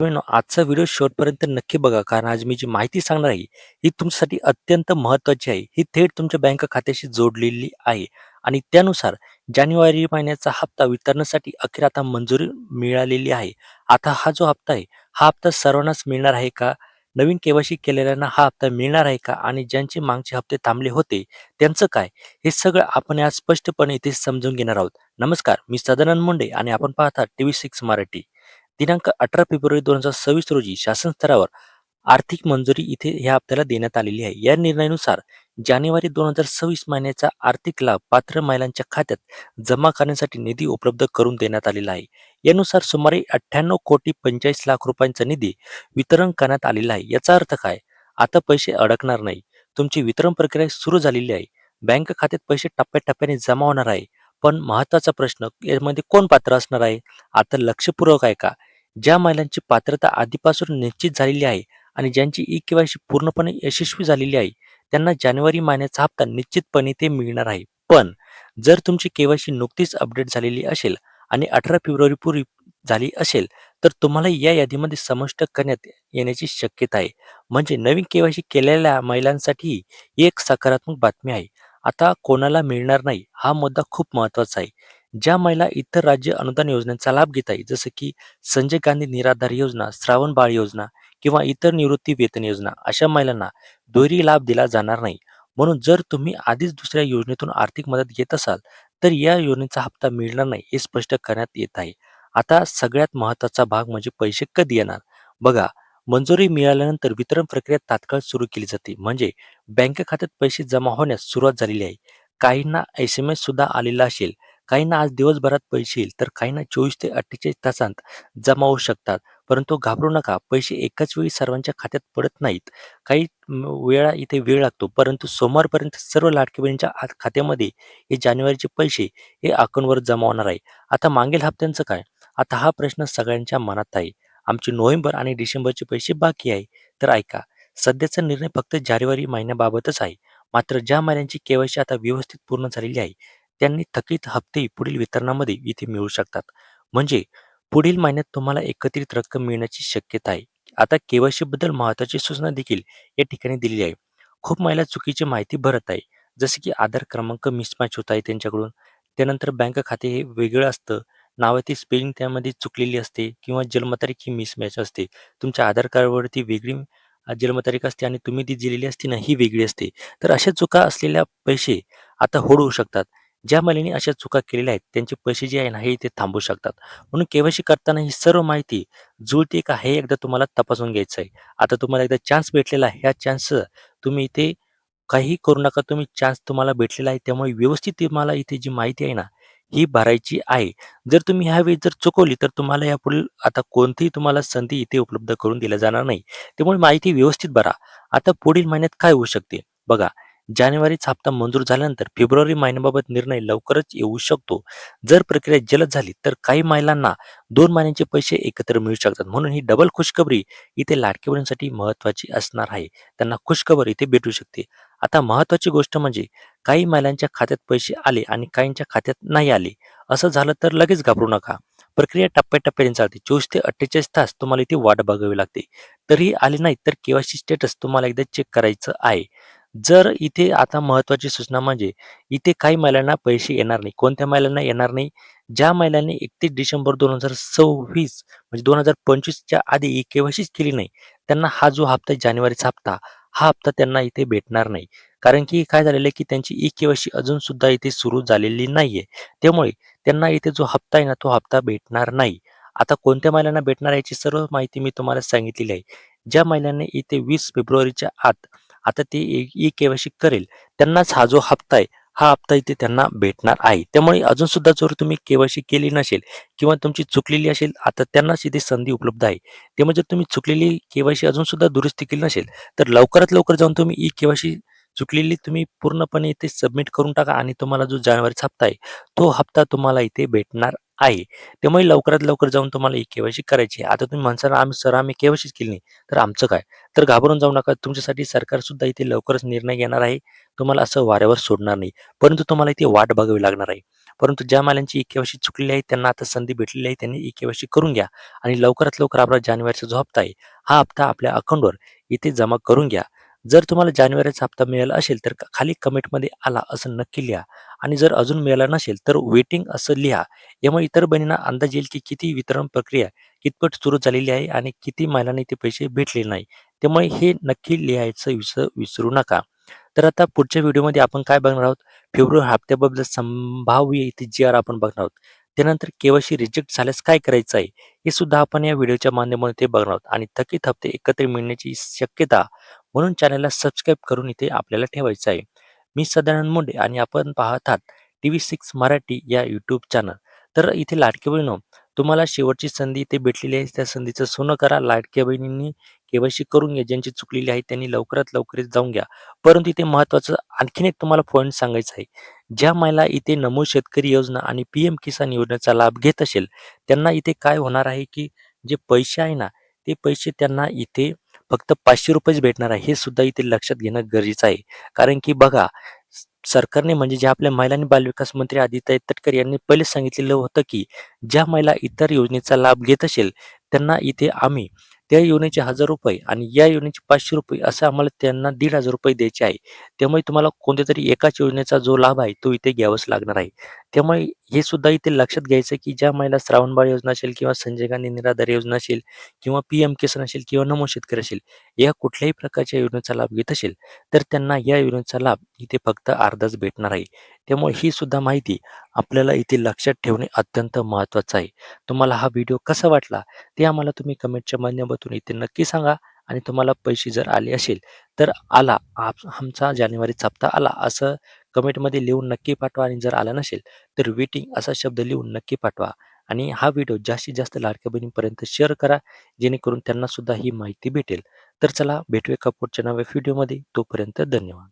मित्रांनो, आजचा व्हिडिओ शेवटपर्यंत नक्की बघा, कारण आज मी जी माहिती सांगणार आहे, ही तुमच्यासाठी अत्यंत महत्त्वाची आहे. ही थेट तुमच्या बँक खात्याशी जोडलेली आहे आणि त्यानुसार जानेवारी महिन्याचा हप्ता वितरणासाठी अखेर आता मंजुरी मिळालेली आहे. आता हा जो हप्ता आहे, हा हप्ता सर्वांनाच मिळणार आहे का? नवीन के-वाय-सी केलेल्यांना हा हप्ता मिळणार आहे का? आणि ज्यांचे मागचे हप्ते थांबले होते, त्यांचं काय? हे सगळं आपण आज स्पष्टपणे इथे समजून घेणार आहोत. नमस्कार, मी सदानंद मुंडे आणि आपण पाहता TV6 मराठी. दिनांक 18 फेब्रुवारी 2026 रोजी शासन स्तरावर आर्थिक मंजुरी इथे ह्या हप्त्याला देण्यात आलेली आहे. या निर्णयानुसार जानेवारी 2026 महिन्याचा आर्थिक लाभ पात्र महिलांच्या खात्यात जमा करण्यासाठी निधी उपलब्ध करून देण्यात आलेला आहे. यानुसार सुमारे 98 कोटी 45 लाख रुपयांचा निधी वितरण करण्यात आलेला आहे. याचा अर्थ काय? आता पैसे अडकणार नाही. तुमची वितरण प्रक्रिया सुरू झालेली आहे. बँक खात्यात पैसे टप्प्याटप्प्याने जमा होणार आहे. पण महत्त्वाचा प्रश्न, यामध्ये कोण पात्र असणार आहे? आता लक्षपूर्वक आहे का? ज्या महिलांची पात्रता आधीपासून निश्चित झालेली आहे आणि ज्यांची ई-के-वाय-सी पूर्णपणे यशस्वी झालेली आहे, त्यांना जानेवारी महिन्याचा हप्ता निश्चितपणे ते मिळणार आहे. पण जर तुमची के-वाय-सी नुकतीच अपडेट झालेली असेल आणि 18 फेब्रुवारीपूर्वी झाली असेल, तर तुम्हाला या यादीमध्ये समाविष्ट करण्यात येण्याची शक्यता आहे. म्हणजे नवीन के-वाय-सी केलेल्या महिलांसाठी ही एक सकारात्मक बातमी आहे. आता कोणाला मिळणार नाही, हा मुद्दा खूप महत्त्वाचा आहे. ज्या महिला इतर राज्य अनुदान योजनांचा लाभ घेत आहेत, जसं की संजय गांधी निराधार योजना, श्रावण बाळ योजना किंवा इतर निवृत्ती वेतन योजना, अशा महिलांना दुहेरी लाभ दिला जाणार नाही. म्हणून जर तुम्ही आधीच दुसऱ्या योजनेतून आर्थिक मदत घेत असाल, तर या योजनेचा हप्ता मिळणार नाही हे स्पष्ट करण्यात येत आहे. आता सगळ्यात महत्त्वाचा भाग म्हणजे पैसे कधी येणार? बघा, मंजुरी मिळाल्यानंतर वितरण प्रक्रिया तात्काळ सुरू केली जाते. म्हणजे बँक खात्यात पैसे जमा होण्यास सुरुवात झालेली आहे. काहींना SMS सुद्धा आलेला असेल, काहींना आज दिवसभरात पैसे येईल, तर काहींना 24 ते 48 तासांत जमा होऊ शकतात. परंतु घाबरू नका, पैसे एकाच वेळी सर्वांच्या खात्यात पडत नाहीत. काही वेळा इथे वेळ लागतो, परंतु सोमवारपर्यंत सर्व लाडकी बहिणींच्या खात्यामध्ये हे जानेवारीचे पैसे हे अकाउंटवर जमा होणार आहे. आता मागील हप्त्यांचं काय? आता हा प्रश्न सगळ्यांच्या मनात आहे. आमचे नोव्हेंबर आणि डिसेंबरचे पैसे बाकी आहे. तर ऐका, सध्याचा निर्णय फक्त जानेवारी महिन्याबाबतच आहे. मात्र ज्या महिन्यांची के-वाय-सी आता व्यवस्थित पूर्ण झालेली आहे, त्यांनी थकीत हप्ते पुढील वितरणामध्ये इथे मिळू शकतात. म्हणजे पुढील महिन्यात तुम्हाला एकत्रित रक्कम मिळण्याची शक्यता आहे. आता के-वाय-सी बद्दल महत्त्वाची सूचना देखील या ठिकाणी दिलेली आहे. खूप महिला चुकीची माहिती भरत आहे. जसे की आधार क्रमांक मिसमॅच होत आहे त्यांच्याकडून. त्यानंतर बँक खाते हे वेगळं असतं. नावाची स्पेलिंग त्यामध्ये चुकलेली असते किंवा जन्मतारीख ही मिसमॅच असते. तुमच्या आधार कार्डवरती वेगळी जन्मतारीख असते आणि तुम्ही ती दिलेली असते ना, ही वेगळी असते. तर अशा चुका असलेल्या पैसे आता होड होऊ शकतात. ज्या महिलांनी अशा चुका केलेल्या आहेत, त्यांचे पैसे जे आहे ना, हे इथे थांबू शकतात. म्हणून के-वाय-सी करताना ही सर्व माहिती जुळते का हे एकदा तुम्हाला तपासून घ्यायचं आहे. आता तुम्हाला एकदा चान्स भेटलेला आहे. ह्या चान्सचं तुम्ही इथे काहीही करू नका. तुम्ही चान्स तुम्हाला भेटलेला आहे. त्यामुळे व्यवस्थित तुम्हाला इथे जी माहिती आहे ना, ही भरायची आहे. जर तुम्ही ह्यावेळी जर चुकवली, तर तुम्हाला यापुढील आता कोणतीही तुम्हाला संधी इथे उपलब्ध करून दिल्या जाणार नाही. त्यामुळे माहिती व्यवस्थित भरा. आता पुढील महिन्यात काय होऊ शकते? बघा, जानेवारीचा हप्ता मंजूर झाल्यानंतर फेब्रुवारी महिन्याबाबत निर्णय लवकरच येऊ शकतो. जर प्रक्रिया जलद झाली, तर काही महिलांना 2 महिन्यांचे पैसे एकत्र मिळू शकतात. म्हणून ही डबल खुशखबरी इथे लाडकी बहिणींसाठी महत्त्वाची असणार आहे. त्यांना खुशखबर इथे भेटू शकते. आता महत्त्वाची गोष्ट म्हणजे काही महिलांच्या खात्यात पैसे आले आणि काहींच्या खात्यात नाही आले. असं झालं तर लगेच घाबरू नका. प्रक्रिया टप्प्याटप्प्याने चालते. 24 ते 48 तास तुम्हाला इथे वाट बघावी लागते. तरीही आले नाहीत तर के-वाय-सी स्टेटस तुम्हाला एकदा चेक करायचं आहे. जर इथे आता महत्त्वाची सूचना म्हणजे इथे काही महिलांना पैसे येणार नाही. कोणत्या महिलांना येणार नाही? ज्या महिलांनी 31 डिसेंबर 2026 म्हणजे 2025च्या आधी ही के-वाय-सीच केली नाही, त्यांना हा जो हप्ता आहे जानेवारीचा हप्ता, हा हप्ता त्यांना इथे भेटणार नाही. कारण की काय झालेलं आहे, की त्यांची ई-के-वाय-सी अजून सुद्धा इथे सुरू झालेली नाहीये. त्यामुळे त्यांना इथे जो हप्ता आहे ना, तो हप्ता भेटणार नाही. आता कोणत्या महिलांना भेटणार याची सर्व माहिती मी तुम्हाला सांगितलेली आहे. ज्या महिलांनी इथे 20 फेब्रुवारीच्या आत आता ते ई-के-वाय-सी करेल, त्यांनाच हा जो हप्ता आहे, हा हप्ता इथे त्यांना भेटणार आहे. त्यामुळे अजून सुद्धा जर तुम्ही के-वाय-सी केली नसेल किंवा तुमची चुकलेली असेल, आता त्यांनाच इथे संधी उपलब्ध आहे. ते म्हणजे तुम्ही चुकलेली के-वाय-सी अजून सुद्धा दुरुस्ती केली नसेल, तर लवकरात लवकर जाऊन तुम्ही ई-के-वाय-सी चुकलेली तुम्ही पूर्णपणे इथे सबमिट करून टाका आणि तुम्हाला जो जानेवारीचा हप्ता आहे, तो हप्ता तुम्हाला इथे भेटणार आहे. त्यामुळे लवकरात लवकर जाऊन तुम्हाला ई के-वाय-सी करायची आहे. आता तुम्ही म्हणसाल, सर आम्ही के-वाय-सीच केली नाही." तर आमचं काय? तर घाबरून जाऊ नका. तुमच्यासाठी सरकारसुद्धा इथे लवकरच निर्णय घेणार आहे. तुम्हाला असं वाऱ्यावर सोडणार नाही. परंतु तुम्हाला इथे वाट बघावी लागणार आहे. परंतु ज्या मालांची ई के-वाय-सी चुकलेली आहे, त्यांना आता संधी भेटलेली आहे. त्यांनी ई के-वाय-सी करून घ्या आणि लवकरात लवकर आपला जानेवारीचा जो हप्ता आहे, हा हप्ता आपल्या अकाउंटवर इथे जमा करून घ्या. जर तुम्हाला जानेवारीचा हप्ता मिळाला असेल, तर खाली कमेंटमध्ये आला असं नक्की लिहा आणि जर अजून मिळाला नसेल, तर वेटिंग असं लिहा. यामुळे इतर बहिणींना अंदाज येईल की किती वितरण प्रक्रिया कितपत सुरू झालेली आहे आणि किती महिलांनी ते पैसे भेटले नाही. त्यामुळे हे नक्की लिहायचं विसरू नका. तर आता पुढच्या व्हिडिओमध्ये आपण काय बघणार आहोत? फेब्रुवारी हप्त्याबद्दल संभाव्य इथे जी-आर आपण बघणार आहोत. त्यानंतर के-वाय-सी रिजेक्ट झाल्यास काय करायचं आहे? हे सुद्धा आपण या व्हिडिओच्या माध्यमातून ते बघणार आहोत आणि थकीत हप्ते एकत्र मिळण्याची शक्यता म्हणून चॅनलला सबस्क्राईब करून इथे आपल्याला ठेवायचं आहे. मी सदानंद मुंडे आणि आपण पाहत आहात TV6 मराठी या यूट्यूब चॅनल. तर इथे लाडकी बहीण तुम्हाला शेवटची संधी इथे भेटलेली आहे. त्या संधीचं सोनं करा. लाडक्या बहिणींनी के-वाय-सी करून घ्या. ज्यांची चुकलेली आहे त्यांनी लवकरात लवकर जाऊन घ्या. परंतु इथे महत्त्वाचं आणखीन एक तुम्हाला पॉइंट सांगायचा आहे. ज्या महिला इथे नमूद शेतकरी योजना आणि पी-एम किसान योजनेचा लाभ घेत असेल, त्यांना इथे काय होणार आहे, की जे पैसे आहे ना, ते पैसे त्यांना इथे फक्त ₹500 भेटणार आहे. हे सुद्धा इथे लक्षात घेणं गरजेचं आहे. कारण की बघा, सरकारने म्हणजे जे आपल्या महिला आणि बालविकास मंत्री आदित्य तटकरे यांनी पहिलेच सांगितलेलं होतं, की ज्या महिला इतर योजनेचा लाभ घेत असेल, त्यांना इथे आम्ही त्या योजनेचे ₹1000 आणि या योजनेचे ₹500 असं आम्हाला त्यांना ₹1500 द्यायचे आहे. त्यामुळे तुम्हाला कोणत्यातरी एकाच योजनेचा जो लाभ आहे, तो इथे घ्यावाच लागणार आहे. त्यामुळे हे सुद्धा इथे लक्षात घ्यायचं, की ज्या महिला श्रावणबाळ योजना असेल किंवा संजय गांधी निराधार योजना असेल किंवा पी-एम किसान असेल किंवा नमो शेतकरी असेल, या कुठल्याही प्रकारच्या योजनेचा लाभ घेत असेल, तर त्यांना या योजनेचा लाभ इथे फक्त अर्धाच भेटणार आहे. त्यामुळे ही सुद्धा माहिती आपल्याला इथे लक्षात ठेवणे अत्यंत महत्त्वाचं आहे. तुम्हाला हा व्हिडिओ कसा वाटला ते आम्हाला तुम्ही कमेंटच्या माध्यमातून इथे नक्की सांगा आणि तुम्हाला पैसे जर आले असेल तर आला आमचा जानेवारीचा हप्ता आला असं कमेंटमध्ये लिहून नक्की पाठवा आणि जर आला नसेल तर वेटिंग असा शब्द लिहून नक्की पाठवा आणि हा व्हिडिओ जास्तीत जास्त लाडक्या बहिणींपर्यंत शेअर करा जेणेकरून त्यांना सुद्धा ही माहिती भेटेल. तर चला भेटूया एका पुढच्या नव्या व्हिडिओमध्ये. तोपर्यंत धन्यवाद.